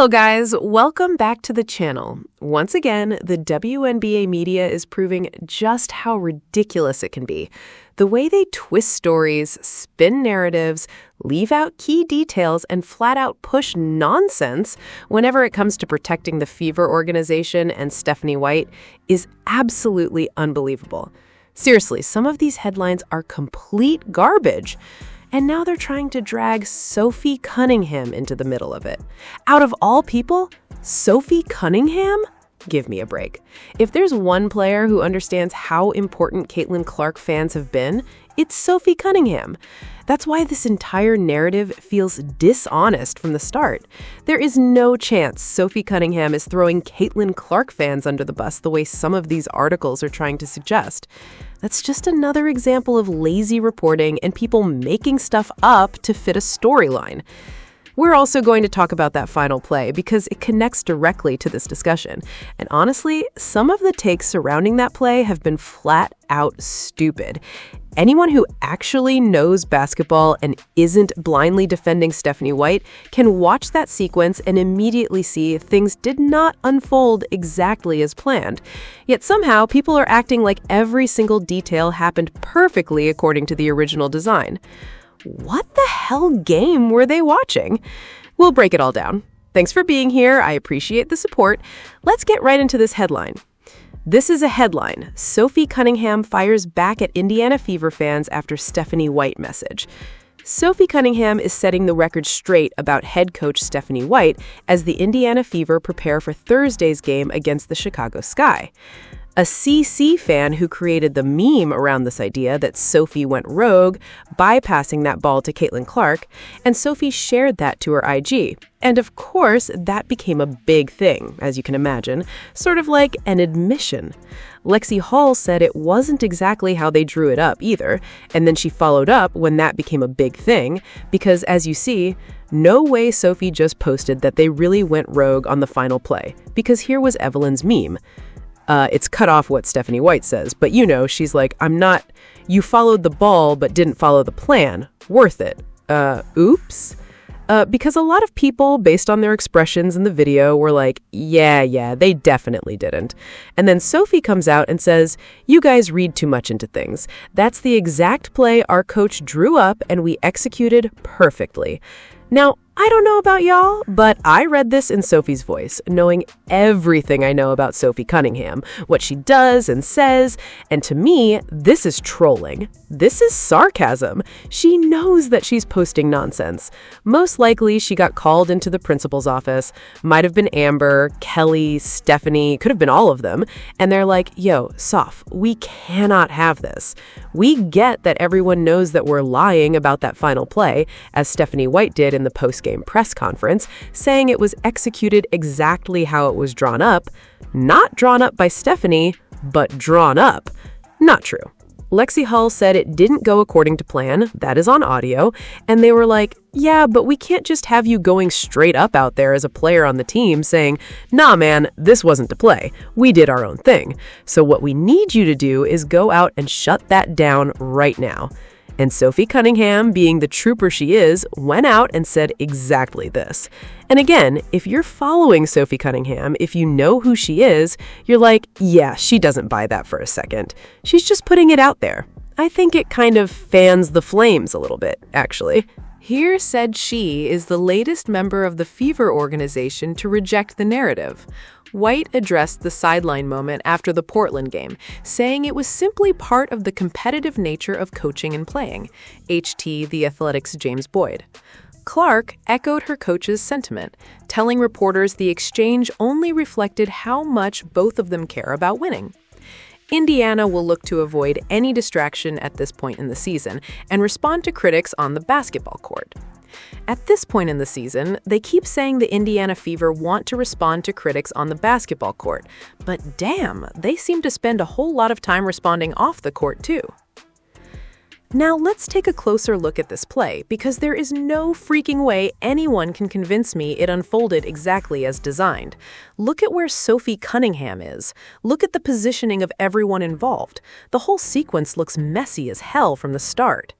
Hello guys, welcome back to the channel. Once again, the WNBA media is proving just how ridiculous it can be. The way they twist stories, spin narratives, leave out key details, and flat out push nonsense whenever it comes to protecting the Fever organization and Stephanie White is absolutely unbelievable. Seriously, some of these headlines are complete garbage. And now they're trying to drag Sophie Cunningham into the middle of it. Out of all people, Sophie Cunningham? Give me a break. If there's one player who understands how important Caitlin Clark fans have been, it's Sophie Cunningham. That's why this entire narrative feels dishonest from the start. There is no chance Sophie Cunningham is throwing Caitlin Clark fans under the bus the way some of these articles are trying to suggest. That's just another example of lazy reporting and people making stuff up to fit a storyline. We're also going to talk about that final play because it connects directly to this discussion. And honestly, some of the takes surrounding that play have been flat out stupid. Anyone who actually knows basketball and isn't blindly defending Stephanie White can watch that sequence and immediately see things did not unfold exactly as planned. Yet somehow, people are acting like every single detail happened perfectly according to the original design. What the hell game were they watching? We'll break it all down. Thanks for being here. I appreciate the support. Let's get right into this headline. This is a headline. Sophie Cunningham fires back at Indiana Fever fans after Stephanie White message. Sophie Cunningham is setting the record straight about head coach Stephanie White as the Indiana Fever prepare for Thursday's game against the Chicago Sky. A CC fan who created the meme around this idea that Sophie went rogue, bypassing that ball to Caitlin Clark, and Sophie shared that to her IG. And of course, that became a big thing, as you can imagine, sort of like an admission. Lexi Hall said it wasn't exactly how they drew it up either, and then she followed up when that became a big thing, because as you see, no way Sophie just posted that they really went rogue on the final play, because here was Evelyn's meme. It's cut off what Stephanie White says, but she's like, you followed the ball but didn't follow the plan. Worth it. Oops. Because a lot of people, based on their expressions in the video, were like, yeah, they definitely didn't. And then Sophie comes out and says, you guys read too much into things. That's the exact play our coach drew up and we executed perfectly. Now, I don't know about y'all, but I read this in Sophie's voice, knowing everything I know about Sophie Cunningham, what she does and says, and to me, this is trolling. This is sarcasm. She knows that she's posting nonsense. Most likely, she got called into the principal's office, might have been Amber, Kelly, Stephanie, could have been all of them, and they're like, yo, Soph, we cannot have this. We get that everyone knows that we're lying about that final play, as Stephanie White did in the post-game press conference, saying it was executed exactly how it was drawn up, not drawn up by Stephanie, but drawn up. Not true. Lexi Hall said it didn't go according to plan, that is on audio, and they were like, yeah, but we can't just have you going straight up out there as a player on the team saying, nah man, this wasn't to play, we did our own thing. So what we need you to do is go out and shut that down right now. And Sophie Cunningham, being the trooper she is, went out and said exactly this. And again, if you're following Sophie Cunningham, if you know who she is, you're like, yeah, she doesn't buy that for a second. She's just putting it out there. I think it kind of fans the flames a little bit, actually. Here said she is the latest member of the Fever organization to reject the narrative. White addressed the sideline moment after the Portland game, saying it was simply part of the competitive nature of coaching and playing. HT, The Athletic's James Boyd. Clark echoed her coach's sentiment, telling reporters the exchange only reflected how much both of them care about winning. Indiana will look to avoid any distraction at this point in the season and respond to critics on the basketball court. At this point in the season, they keep saying the Indiana Fever want to respond to critics on the basketball court, but damn, they seem to spend a whole lot of time responding off the court too. Now let's take a closer look at this play, because there is no freaking way anyone can convince me it unfolded exactly as designed. Look at where Sophie Cunningham is. Look at the positioning of everyone involved. The whole sequence looks messy as hell from the start.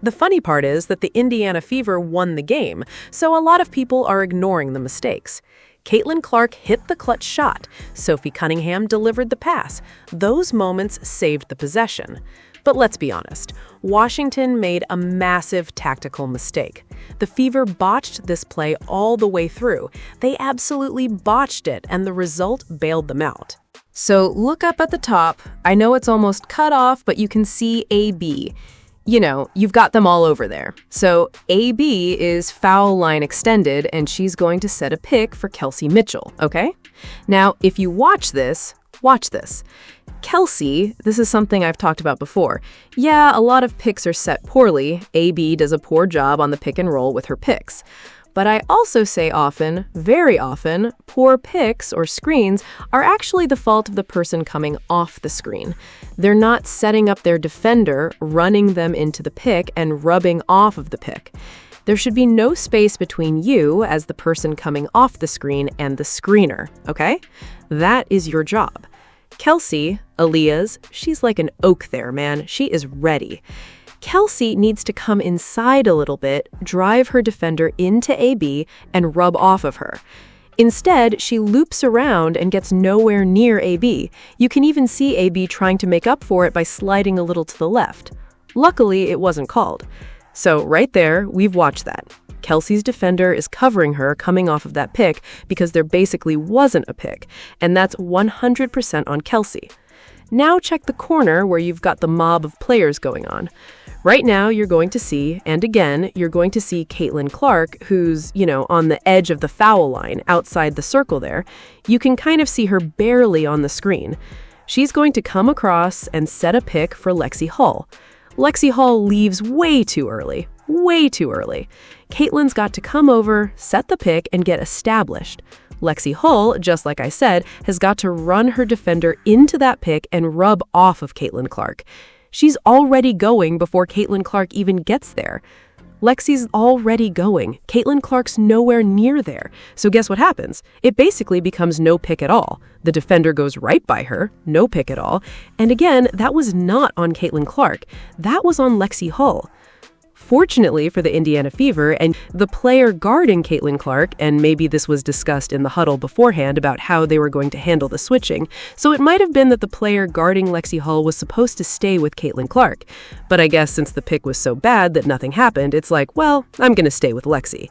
The funny part is that the Indiana Fever won the game, so a lot of people are ignoring the mistakes. Caitlin Clark hit the clutch shot. Sophie Cunningham delivered the pass. Those moments saved the possession. But let's be honest, Washington made a massive tactical mistake. The Fever botched this play all the way through. They absolutely botched it, and the result bailed them out. So look up at the top. I know it's almost cut off, but you can see AB. You've got them all over there. So AB is foul line extended, and she's going to set a pick for Kelsey Mitchell, okay? Now, if you watch this. Kelsey, this is something I've talked about before. Yeah, a lot of picks are set poorly. AB does a poor job on the pick and roll with her picks. But I also say often, very often, poor picks or screens are actually the fault of the person coming off the screen. They're not setting up their defender, running them into the pick, and rubbing off of the pick. There should be no space between you as the person coming off the screen and the screener, okay? That is your job. Kelsey, Aaliyah's, she's like an oak there, man. She is ready. Kelsey needs to come inside a little bit, drive her defender into AB, and rub off of her. Instead, she loops around and gets nowhere near AB. You can even see AB trying to make up for it by sliding a little to the left. Luckily, it wasn't called. So right there, we've watched that. Kelsey's defender is covering her coming off of that pick because there basically wasn't a pick, and that's 100% on Kelsey. Now check the corner where you've got the mob of players going on. Right now, you're going to see, and again, you're going to see Caitlin Clark, who's, on the edge of the foul line, outside the circle there. You can kind of see her barely on the screen. She's going to come across and set a pick for Lexi Hull. Lexi Hull leaves way too early. Caitlin's got to come over, set the pick, and get established. Lexi Hull, just like I said, has got to run her defender into that pick and rub off of Caitlin Clark. She's already going before Caitlin Clark even gets there. Lexi's already going. Caitlin Clark's nowhere near there. So guess what happens? It basically becomes no pick at all. The defender goes right by her, no pick at all. And again, that was not on Caitlin Clark. That was on Lexi Hull. Fortunately for the Indiana Fever and the player guarding Caitlin Clark, and maybe this was discussed in the huddle beforehand about how they were going to handle the switching, so it might have been that the player guarding Lexi Hull was supposed to stay with Caitlin Clark. But I guess since the pick was so bad that nothing happened, it's like, well, I'm going to stay with Lexi.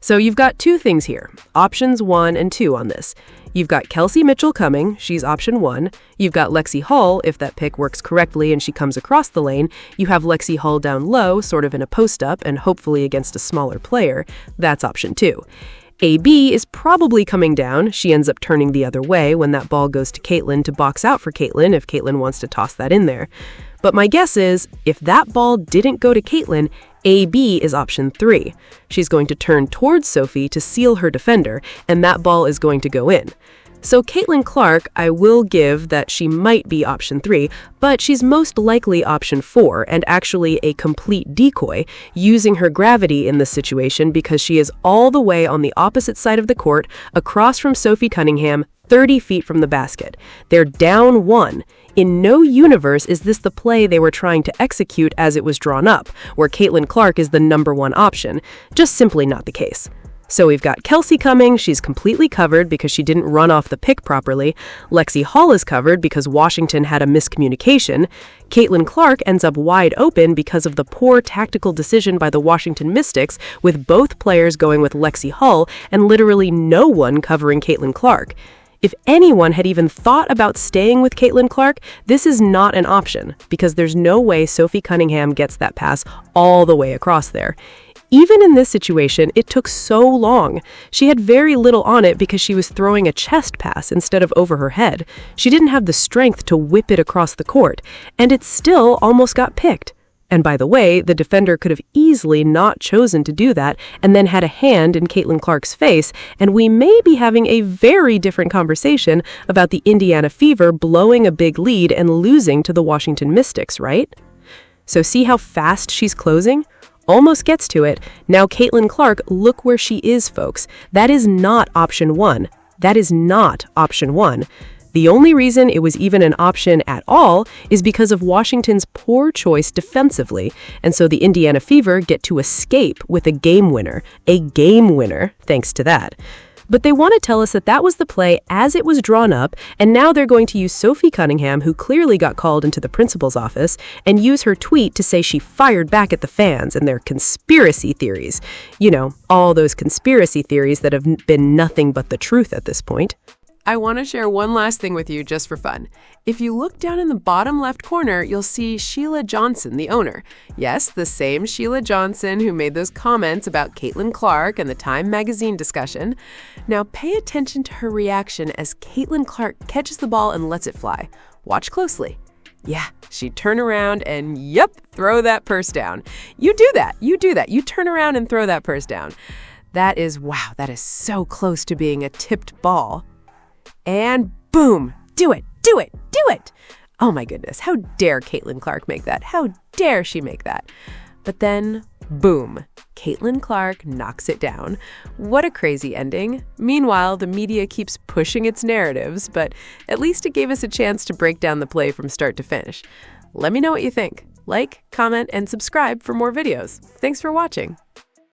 So you've got two things here, options 1 and 2 on this. You've got Kelsey Mitchell coming, she's option 1. You've got Lexi Hull, if that pick works correctly and she comes across the lane. You have Lexi Hull down low, sort of in a post-up, and hopefully against a smaller player. That's option 2. AB is probably coming down. She ends up turning the other way when that ball goes to Caitlin to box out for Caitlin if Caitlin wants to toss that in there. But my guess is, if that ball didn't go to Caitlin, AB is option 3. She's going to turn towards Sophie to seal her defender, and that ball is going to go in. So Caitlin Clark, I will give that she might be option 3, but she's most likely option 4 and actually a complete decoy, using her gravity in this situation because she is all the way on the opposite side of the court, across from Sophie Cunningham, 30 feet from the basket. They're down 1. In no universe is this the play they were trying to execute as it was drawn up, where Caitlin Clark is the number 1 option. Just simply not the case. So we've got Kelsey coming, she's completely covered because she didn't run off the pick properly. Lexi Hull is covered because Washington had a miscommunication. Caitlin Clark ends up wide open because of the poor tactical decision by the Washington Mystics, with both players going with Lexi Hull and literally no one covering Caitlin Clark. If anyone had even thought about staying with Caitlin Clark, this is not an option because there's no way Sophie Cunningham gets that pass all the way across there. Even in this situation, it took so long. She had very little on it because she was throwing a chest pass instead of over her head. She didn't have the strength to whip it across the court, and it still almost got picked. And by the way, the defender could have easily not chosen to do that and then had a hand in Caitlin Clark's face, and we may be having a very different conversation about the Indiana Fever blowing a big lead and losing to the Washington Mystics, right? So see how fast she's closing? Almost gets to it. Now Caitlin Clark, look where she is, folks. That is not option 1. That is not option 1. The only reason it was even an option at all is because of Washington's poor choice defensively, and so the Indiana Fever get to escape with a game winner, thanks to that. But they want to tell us that that was the play as it was drawn up, and now they're going to use Sophie Cunningham, who clearly got called into the principal's office, and use her tweet to say she fired back at the fans and their conspiracy theories. You know, all those conspiracy theories that have been nothing but the truth at this point. I want to share one last thing with you just for fun. If you look down in the bottom left corner, you'll see Sheila Johnson, the owner. Yes, the same Sheila Johnson who made those comments about Caitlin Clark and the Time magazine discussion. Now pay attention to her reaction as Caitlin Clark catches the ball and lets it fly. Watch closely. Yeah, she'd turn around and, throw that purse down. You do that. You turn around and throw that purse down. That is so close to being a tipped ball. And boom, do it. Oh my goodness, how dare Caitlin Clark make that? How dare she make that? But then, boom, Caitlin Clark knocks it down. What a crazy ending. Meanwhile, the media keeps pushing its narratives, but at least it gave us a chance to break down the play from start to finish. Let me know what you think. Like, comment, and subscribe for more videos. Thanks for watching.